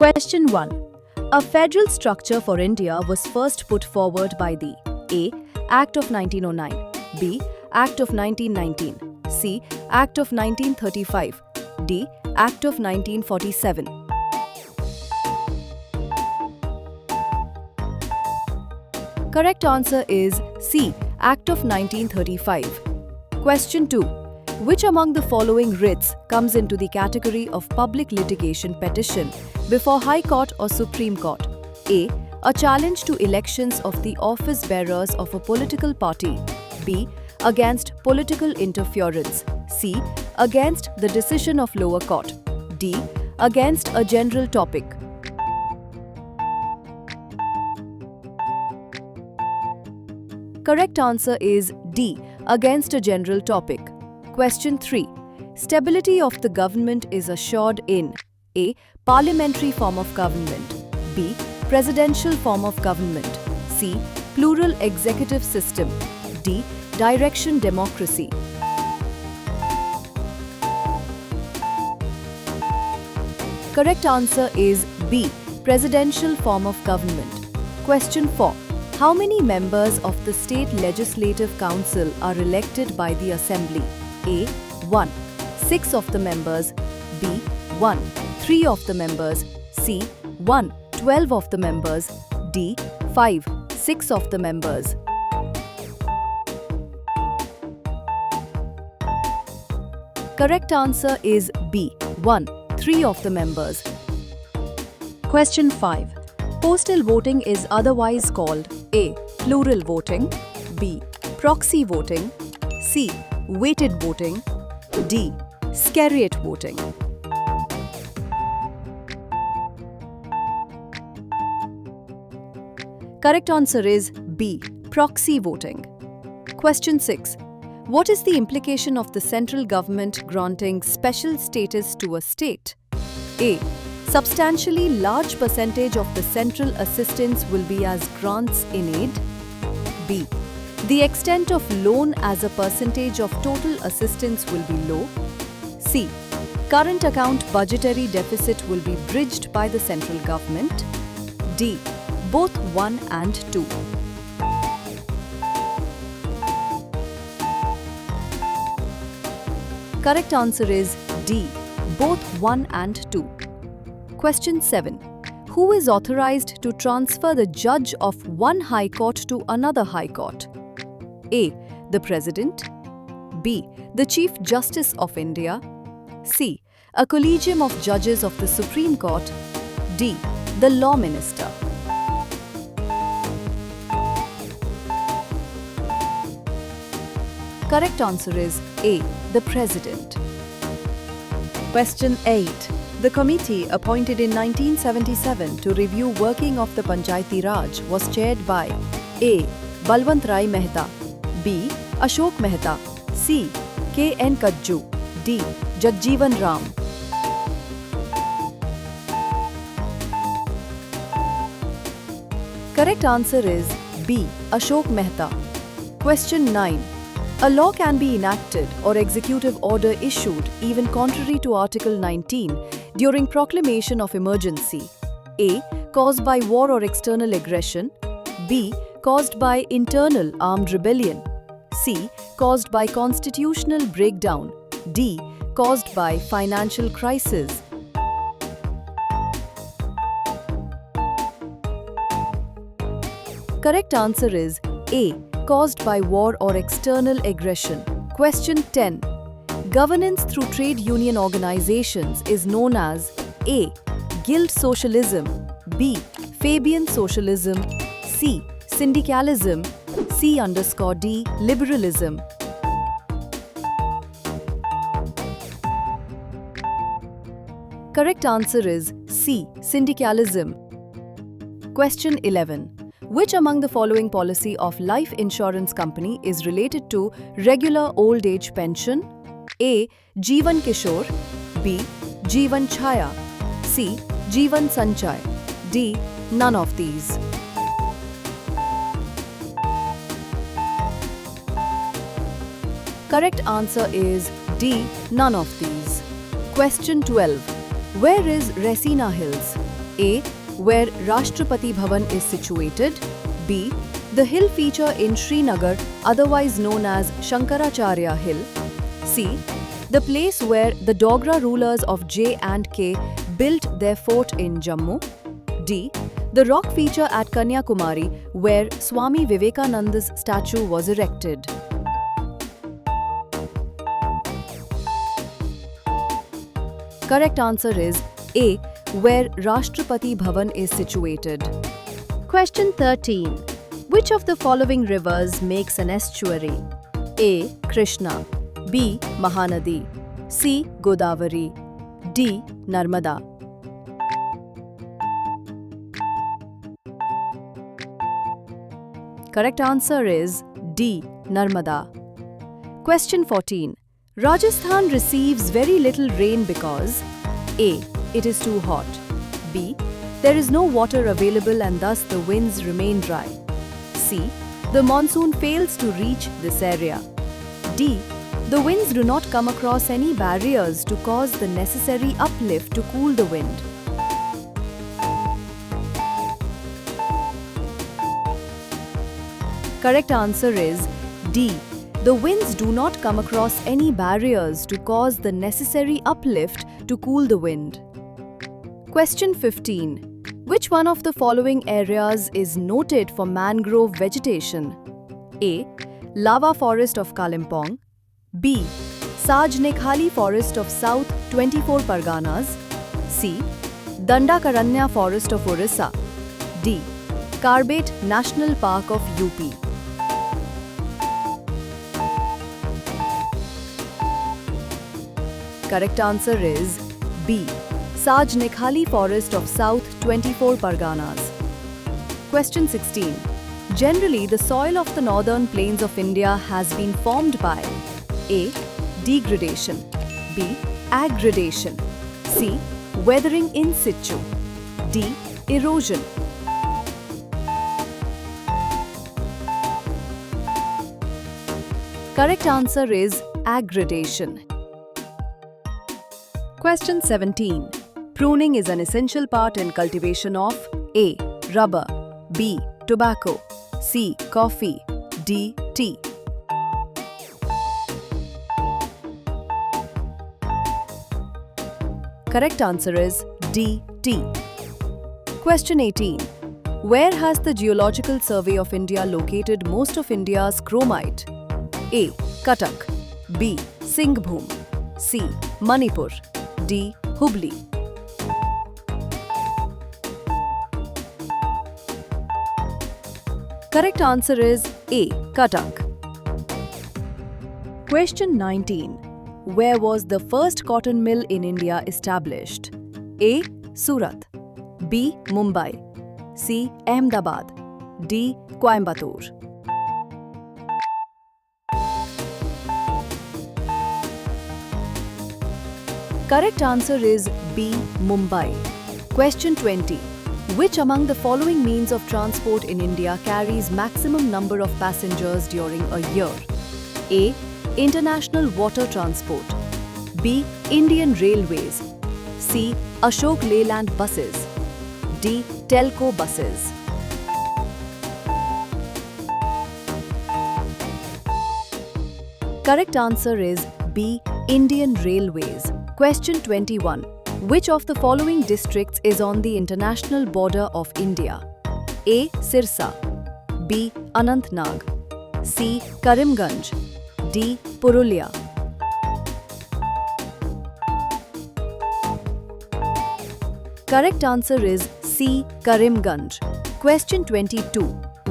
Question 1. A federal structure for India was first put forward by the A. Act of 1909, B. Act of 1919, C. Act of 1935, D. Act of 1947. Correct answer is C. Act of 1935. Question 2. Which among the following writs comes into the category of public litigation petition before High Court or Supreme Court? A. A challenge to elections of the office bearers of a political party. B. Against political interference. C. Against the decision of lower court. D. Against a general topic. Correct answer is D. Against a general topic. Question 3. Stability of the government is assured in A. Parliamentary form of government, B. Presidential form of government, C. Plural executive system, D. Direction democracy. Correct answer is B. Presidential form of government. Question 4. How many members of the State Legislative Council are elected by the Assembly? A. 1. 6 of the members, B. 1. 3 of the members, C. 1. 12 of the members, D. 5. 6 of the members. Correct answer is B. 1. 3 of the members. Question 5. Postal voting is otherwise called A. Plural voting, B. Proxy voting, C. Weighted voting, D. Scariot voting. Correct answer is B. Proxy voting. Question 6. What is the implication of the central government granting special status to a state? A. Substantially large percentage of the central assistance will be as grants in aid. B. The extent of loan as a percentage of total assistance will be low. C. Current account budgetary deficit will be bridged by the central government. D. Both 1 and 2. Correct answer is D. Both 1 and 2. Question 7. Who is authorized to transfer the judge of one High Court to another High Court? A. The President, B. The Chief Justice of India, C. A collegium of judges of the Supreme Court, D. The Law Minister. Correct answer is A. The President. Question 8. The committee appointed in 1977 to review working of the Panchayati Raj was chaired by A. Balwant Rai Mehta, B. Ashok Mehta, C. K. N. Kajju, D. Jagjeevan Ram. Correct answer is B. Ashok Mehta. Question 9. A law can be enacted or executive order issued even contrary to Article 19 during proclamation of emergency. A. Caused by war or external aggression, B. Caused by internal armed rebellion, C. Caused by constitutional breakdown, D. Caused by financial crisis. Correct answer is A. Caused by war or external aggression. Question 10. Governance through trade union organizations is known as A. Guild socialism, B. Fabian socialism, C. Syndicalism, C_D. Liberalism. Correct answer is C. Syndicalism. Question 11. Which among the following policy of life insurance company is related to regular old age pension? A. Jeevan Kishore, B. Jeevan Chhaya, C. Jeevan Sanchay, D. None of these. Correct answer is D. None of these. Question 12. Where is Resina Hills? A. Where Rashtrapati Bhavan is situated. B. The hill feature in Srinagar, otherwise known as Shankaracharya Hill. C. The place where the Dogra rulers of J&K built their fort in Jammu. D. The rock feature at Kanyakumari, where Swami Vivekananda's statue was erected. Correct answer is A. Where Rashtrapati Bhavan is situated. Question 13. Which of the following rivers makes an estuary? A. Krishna. B. Mahanadi. C. Godavari. D. Narmada. Correct answer is D. Narmada. Question 14. Rajasthan receives very little rain because A. It is too hot. B. There is no water available and thus the winds remain dry. C. The monsoon fails to reach this area. D. The winds do not come across any barriers to cause the necessary uplift to cool the wind. Correct answer is D. The winds do not come across any barriers to cause the necessary uplift to cool the wind. Question 15. Which one of the following areas is noted for mangrove vegetation? A. Lava Forest of Kalimpong. B. Sajnekhali Forest of South 24 Parganas. C. Dandakaranya Forest of Orissa. D. Carbet National Park of UP. Correct answer is B. Sajnekhali Forest of South 24 Parganas. Question 16. Generally, the soil of the northern plains of India has been formed by A. Degradation. B. Aggradation. C. Weathering in situ. D. Erosion. Correct answer is aggradation. Question 17. Pruning is an essential part in cultivation of A. Rubber. B. Tobacco. C. Coffee. D. Tea. Correct answer is D. Tea. Question 18. Where has the Geological Survey of India located most of India's chromite? A. Cuttack. B. Singhbhum. C. Manipur. D. Hubli. Correct answer is A. Cuttack. Question 19. Where was the first cotton mill in India established? A. Surat. B. Mumbai. C. Ahmedabad. D. Coimbatore. Correct answer is B. Mumbai. Question 20. Which among the following means of transport in India carries maximum number of passengers during a year? A. International water transport. B. Indian Railways. C. Ashok Leyland buses. D. Telco buses. Correct answer is B. Indian Railways. Question 21. Which of the following districts is on the international border of India? A. Sirsa. B. Anantnag. C. Karimganj. D. Purulia. Correct answer is C. Karimganj. Question 22.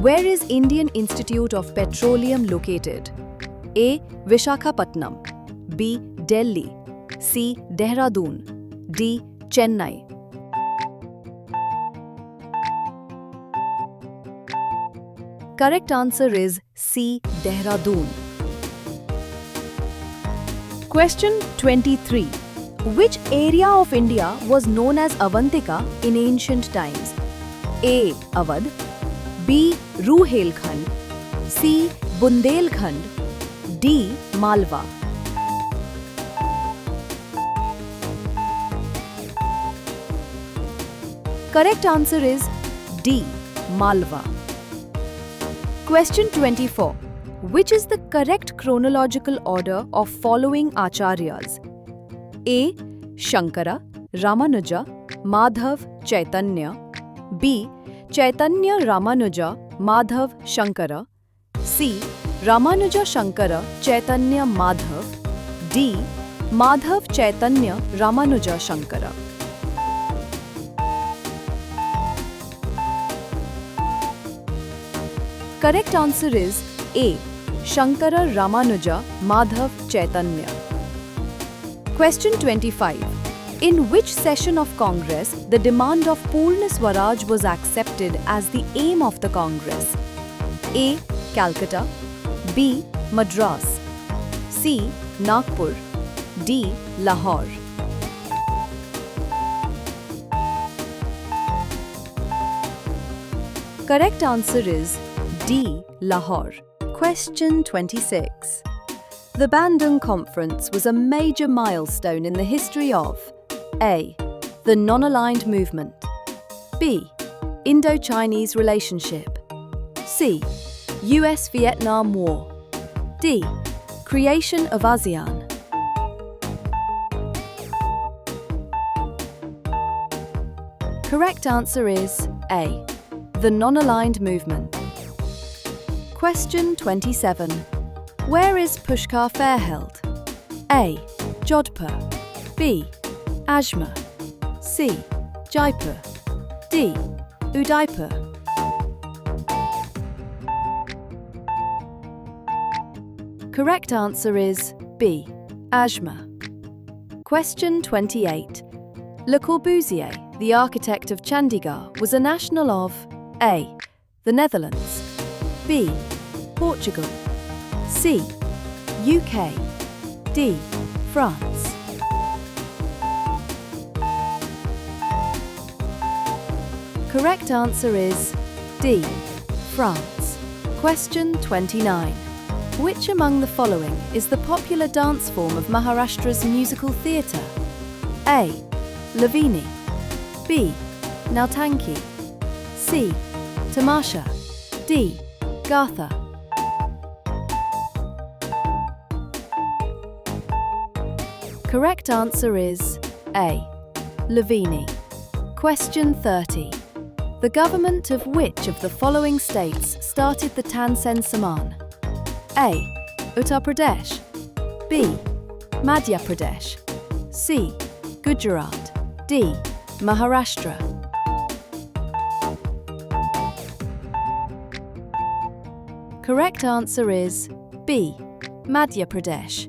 Where is Indian Institute of Petroleum located? A. Vishakhapatnam. B. Delhi. C. Dehradun. D. Chennai. Correct answer is C. Dehradun. Question 23. Which area of India was known as Avantika in ancient times? A. Awadh. B. Ruhelkhand. C. Bundelkhand. D. Malwa. Correct answer is D. Malwa. Question 24. Which is the correct chronological order of following acharyas? A. Shankara, Ramanuja, Madhav, Chaitanya. B. Chaitanya, Ramanuja, Madhav, Shankara. C. Ramanuja, Shankara, Chaitanya, Madhav. D. Madhav, Chaitanya, Ramanuja, Shankara. Correct answer is A. Shankara, Ramanuja, Madhav, Chaitanya. Question 25. In which session of Congress the demand of Purna Swaraj was accepted as the aim of the Congress? A. Calcutta. B. Madras. C. Nagpur. D. Lahore. Correct answer is D. Lahore. Question 26. The Bandung Conference was a major milestone in the history of A. The non-aligned movement. B. Indo-Chinese relationship. C. US-Vietnam War. D. Creation of ASEAN. Correct answer is A. The non-aligned movement. Question 27. Where is Pushkar Fair held? A. Jodhpur. B. Ajmer. C. Jaipur. D. Udaipur. Correct answer is B. Ajmer. Question 28. Le Corbusier, the architect of Chandigarh, was a national of A. The Netherlands. B. Portugal. C. UK. D. France. Correct answer is D. France. Question 29. Which among the following is the popular dance form of Maharashtra's musical theatre? A. Lavini. B. Nautanki. C. Tamasha. D. Gatha. Correct answer is A. Lavini. Question 30. The government of which of the following states started the Tansen Saman? A. Uttar Pradesh. B. Madhya Pradesh. C. Gujarat. D. Maharashtra. Correct answer is B. Madhya Pradesh.